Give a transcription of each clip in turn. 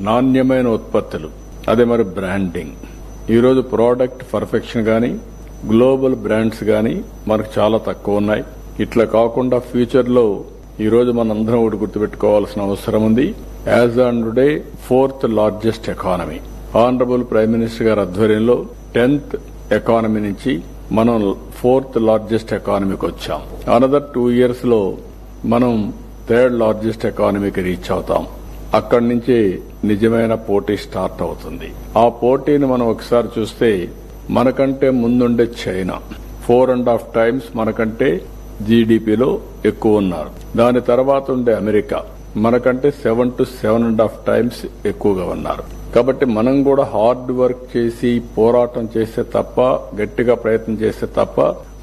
నాణ్యమైన ఉత్పత్తులు, అదే మరి బ్రాండింగ్. ఈరోజు ప్రోడక్ట్ పర్ఫెక్షన్ గాని గ్లోబల్ బ్రాండ్స్ గాని మనకు చాలా తక్కువ ఉన్నాయి. ఇట్లా కాకుండా ఫ్యూచర్ లో ఈరోజు మనందరం ఒకటి గుర్తుపెట్టుకోవాల్సిన అవసరం ఉంది. As on today 4th largest economy. Honourable prime minister గారి ఆధ్వర్యంలో 10th ఎకానమీ నుంచి మనం 4th లార్జెస్ట్ ఎకానమీకి వచ్చాం. అనదర్ 2 years లో మనం 3rd లార్జెస్ట్ ఎకానమీకి రీచ్ అవుతాం. అక్కడి నుంచి నిజమైన పోటీ స్టార్ట్ అవుతుంది. ఆ పోటీని మనం ఒకసారి చూస్తే మనకంటే ముందుండే చైనా 4.5 times మనకంటే జీడీపీలో ఎక్కువ ఉన్నారు. దాని తర్వాత ఉండే అమెరికా మనకంటే 7 to 7.5 times ఎక్కువగా ఉన్నారు. కాబట్టి మనం కూడా హార్డ్ వర్క్ చేసి పోరాటం చేస్తే తప్ప, గట్టిగా ప్రయత్నం చేస్తే తప్ప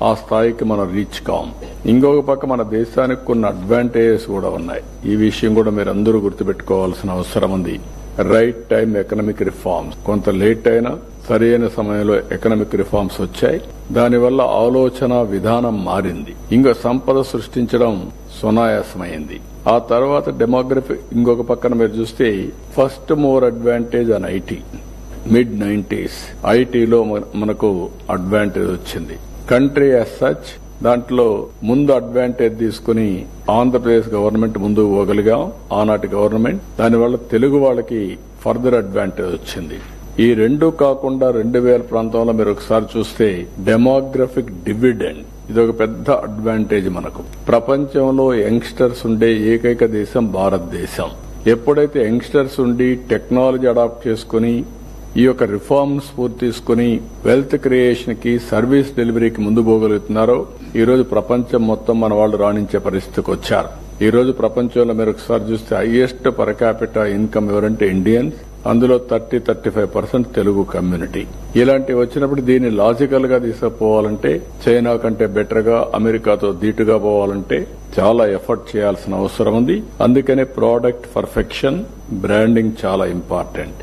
ఆ స్థాయికి మనం రీచ్ కాం. ఇంకొక పక్క మన దేశానికి కొన్ని అడ్వాంటేజెస్ కూడా ఉన్నాయి. ఈ విషయం కూడా మీరు అందరూ గుర్తుపెట్టుకోవాల్సిన అవసరం ఉంది. Right time economic reforms. కొంత లేట్ అయినా సరైన సమయంలో ఎకనామిక్ రిఫార్మ్స్ వచ్చాయి. దానివల్ల ఆలోచన విధానం మారింది. ఇంకా సంపద సృష్టించడం సునాయాసమైంది. ఆ తర్వాత డెమోగ్రఫీ ఇంకొక పక్కన మీరు చూస్తే first more advantage on IT. mid-90s ఐటీలో మనకు అడ్వాంటేజ్ వచ్చింది. కంట్రీ యాజ్ సచ్ దాంట్లో ముందు అడ్వాంటేజ్ తీసుకుని ఆంధ్రప్రదేశ్ గవర్నమెంట్ ముందుకు పోగలిగాం. ఆనాటి గవర్నమెంట్ దానివల్ల తెలుగు వాళ్ళకి ఫర్దర్ అడ్వాంటేజ్ వచ్చింది. ఈ రెండు కాకుండా 2000 ప్రాంతంలో మీరు ఒకసారి చూస్తే డెమోగ్రఫిక్ డివిడెండ్ ఇది ఒక పెద్ద అడ్వాంటేజ్ మనకు. ప్రపంచంలో యంగ్స్టర్స్ ఉండే ఏకైక దేశం భారతదేశం. ఎప్పుడైతే యంగ్స్టర్స్ ఉండి టెక్నాలజీ అడాప్ట్ చేసుకుని ఈ యొక్క రిఫార్మ్స్ పూర్తి తీసుకుని వెల్త్ క్రియేషన్ కి, సర్వీస్ డెలివరీకి ముందు పోగలుగుతున్నారో ఈ రోజు ప్రపంచం మొత్తం మన వాళ్ళు రాణించే పరిస్థితికి వచ్చారు. ఈ రోజు ప్రపంచంలో మీరు ఒకసారి చూస్తే హైయెస్ట్ పర్ క్యాపిటల్ ఇన్కమ్ ఎవరంటే ఇండియన్స్. అందులో 30-35% తెలుగు కమ్యూనిటీ. ఇలాంటివి వచ్చినప్పుడు దీన్ని లాజికల్ గా తీసుకుపోవాలంటే చైనా కంటే బెటర్ గా, అమెరికాతో ధీటుగా పోవాలంటే చాలా ఎఫర్ట్ చేయాల్సిన అవసరం ఉంది. అందుకనే ప్రోడక్ట్ పర్ఫెక్షన్, బ్రాండింగ్ చాలా ఇంపార్టెంట్.